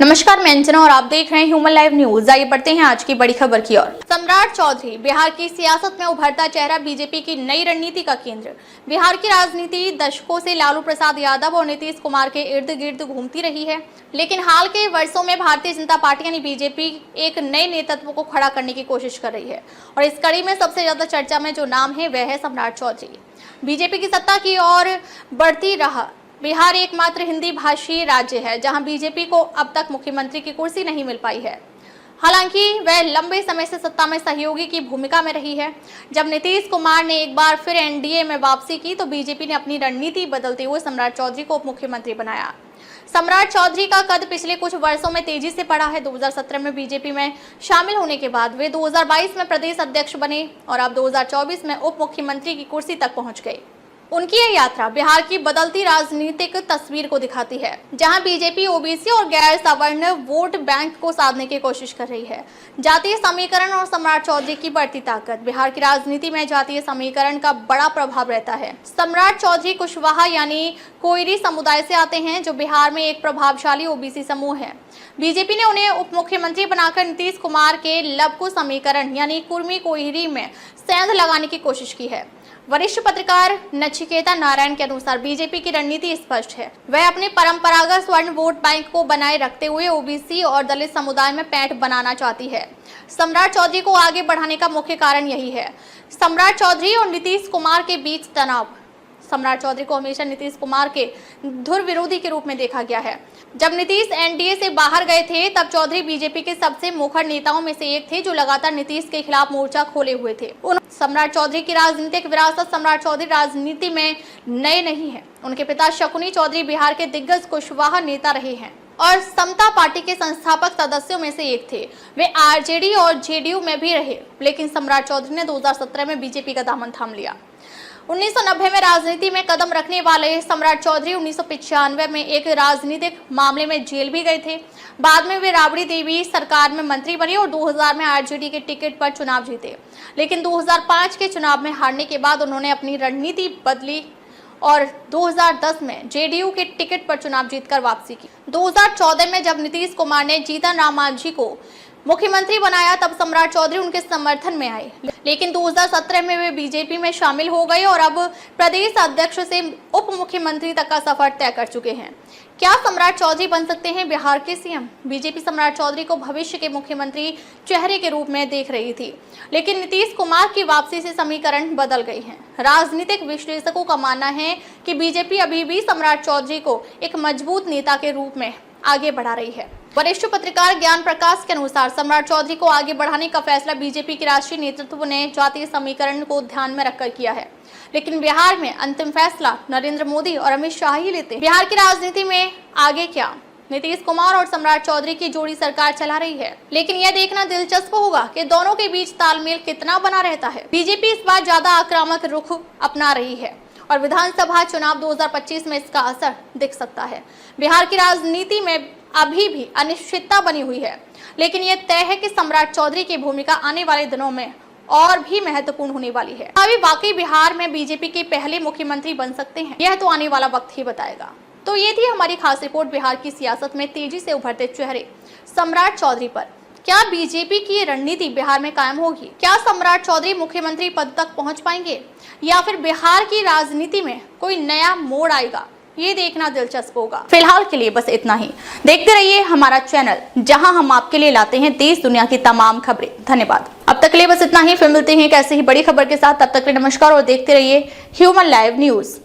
नमस्कार, मैं अंजना और आप देख रहे हैं ह्यूमन लाइव न्यूज। आइए बढ़ते हैं आज की बड़ी खबर की ओर। सम्राट चौधरी बिहार की सियासत में उभरता चेहरा, बीजेपी की नई रणनीति का केंद्र। बिहार की राजनीति दशकों से लालू प्रसाद यादव और नीतीश कुमार के इर्द गिर्द घूमती रही है, लेकिन हाल के वर्षों में भारतीय जनता पार्टी यानी बीजेपी एक नए नेतृत्व को खड़ा करने की कोशिश कर रही है और इस कड़ी में सबसे ज्यादा चर्चा में जो नाम है वह है सम्राट चौधरी। बीजेपी की सत्ता की ओर बढ़ती राह। बिहार एकमात्र हिंदी भाषी राज्य है जहां बीजेपी को अब तक मुख्यमंत्री की कुर्सी नहीं मिल पाई है। हालांकि वह लंबे समय से सत्ता में सहयोगी की भूमिका में रही है। जब नीतीश कुमार ने एक बार फिर एनडीए में वापसी की तो बीजेपी ने अपनी रणनीति बदलते हुए सम्राट चौधरी को उप मुख्यमंत्री बनाया। सम्राट चौधरी का कद पिछले कुछ वर्षों में तेजी से बढ़ा है। 2017 में बीजेपी में शामिल होने के बाद वे 2022 में प्रदेश अध्यक्ष बने और अब 2024 में उप मुख्यमंत्री की कुर्सी तक पहुंच गए। उनकी यह यात्रा बिहार की बदलती राजनीतिक तस्वीर को दिखाती है, जहां बीजेपी ओबीसी और गैर सवर्ण वोट बैंक को साधने की कोशिश कर रही है। जातीय समीकरण और सम्राट चौधरी की बढ़ती ताकत। बिहार की राजनीति में जातीय समीकरण का बड़ा प्रभाव रहता है। सम्राट चौधरी कुशवाहा यानी कोयरी समुदाय से आते हैं, जो बिहार में एक प्रभावशाली ओबीसी समूह है। बीजेपी ने उन्हें उप मुख्यमंत्री बनाकर नीतीश कुमार के लबकु समीकरण यानी कुर्मी कोयरी में सेंध लगाने की कोशिश की है। वरिष्ठ पत्रकार नचिकेता नारायण के अनुसार बीजेपी की रणनीति स्पष्ट है। वह अपने परंपरागत स्वर्ण वोट बैंक को बनाए रखते हुए ओबीसी और दलित समुदाय में पैठ बनाना चाहती है। सम्राट चौधरी को आगे बढ़ाने का मुख्य कारण यही है। सम्राट चौधरी और नीतीश कुमार के बीच तनाव। सम्राट चौधरी को हमेशा नीतीश कुमार के धुर विरोधी के रूप में देखा गया है। जब नीतीश एनडीए से बाहर गए थे तब चौधरी बीजेपी के सबसे मुखर नेताओं में से एक थे, जो लगातार नीतीश के खिलाफ मोर्चा खोले हुए थे। सम्राट चौधरी की राजनीतिक विरासत। सम्राट चौधरी राजनीति में नए नहीं है। उनके पिता शकुनी चौधरी बिहार के दिग्गज कुशवाहा नेता रहे हैं और समता पार्टी के संस्थापक सदस्यों में से एक थे। वे आरजेडी और जेडीयू में भी रहे, लेकिन सम्राट चौधरी ने 2017 में बीजेपी का दामन थाम लिया। 1990 में राजनीति में कदम रखने वाले सम्राट चौधरी 1995 में एक राजनीतिक मामले में जेल भी गए थे। बाद में वे राबड़ी देवी सरकार में मंत्री बने और 2000 में आरजेडी के टिकट पर चुनाव जीते, लेकिन 2005 के चुनाव में हारने के बाद उन्होंने अपनी रणनीति बदली और 2010 में जेडीयू के टिकट पर चुनाव जीतकर वापसी की। 2014 में जब नीतीश कुमार ने जीतन राम मांझी को मुख्यमंत्री बनाया तब सम्राट चौधरी उनके समर्थन में आए, लेकिन 2017 में वे बीजेपी में शामिल हो गए और अब प्रदेश अध्यक्ष से उप मुख्यमंत्री तक का सफर तय कर चुके हैं। क्या सम्राट चौधरी बन सकते हैं बिहार के सीएम? बीजेपी सम्राट चौधरी को भविष्य के मुख्यमंत्री चेहरे के रूप में देख रही थी, लेकिन नीतीश कुमार की वापसी से समीकरण बदल गई हैं। राजनीतिक विश्लेषकों का मानना है कि बीजेपी अभी भी सम्राट चौधरी को एक मजबूत नेता के रूप में आगे बढ़ा रही है। वरिष्ठ पत्रकार ज्ञान प्रकाश के अनुसार सम्राट चौधरी को आगे बढ़ाने का फैसला बीजेपी के राष्ट्रीय नेतृत्व ने जातीय समीकरण को ध्यान में रखकर किया है, लेकिन बिहार में अंतिम फैसला नरेंद्र मोदी और अमित शाह ही लेते हैं। बिहार की राजनीति में आगे क्या? नीतीश कुमार और सम्राट चौधरी की जोड़ी सरकार चला रही है, लेकिन यह देखना दिलचस्प होगा कि दोनों के बीच तालमेल कितना बना रहता है। बीजेपी इस बार ज्यादा आक्रामक रुख अपना रही है और विधानसभा चुनाव 2025 में इसका असर दिख सकता है। बिहार की राजनीति में अभी भी अनिश्चितता बनी हुई है, लेकिन यह तय है कि सम्राट चौधरी की भूमिका आने वाले दिनों में और भी महत्वपूर्ण होने वाली है। अभी वाकई बिहार में बीजेपी के पहले मुख्यमंत्री बन सकते हैं, यह तो आने वाला वक्त ही बताएगा। तो ये थी हमारी खास रिपोर्ट बिहार की सियासत में तेजी से उभरते चेहरे सम्राट चौधरी पर। क्या बीजेपी की रणनीति बिहार में कायम होगी? क्या सम्राट चौधरी मुख्यमंत्री पद तक पहुंच पाएंगे या फिर बिहार की राजनीति में कोई नया मोड़ आएगा? ये देखना दिलचस्प होगा। फिलहाल के लिए बस इतना ही। देखते रहिए हमारा चैनल, जहां हम आपके लिए लाते हैं देश दुनिया की तमाम खबरें। धन्यवाद। अब तक के लिए बस इतना ही। फिर मिलते हैं एक ऐसे ही बड़ी खबर के साथ। तब तक के लिए नमस्कार और देखते रहिए ह्यूमन लाइव न्यूज।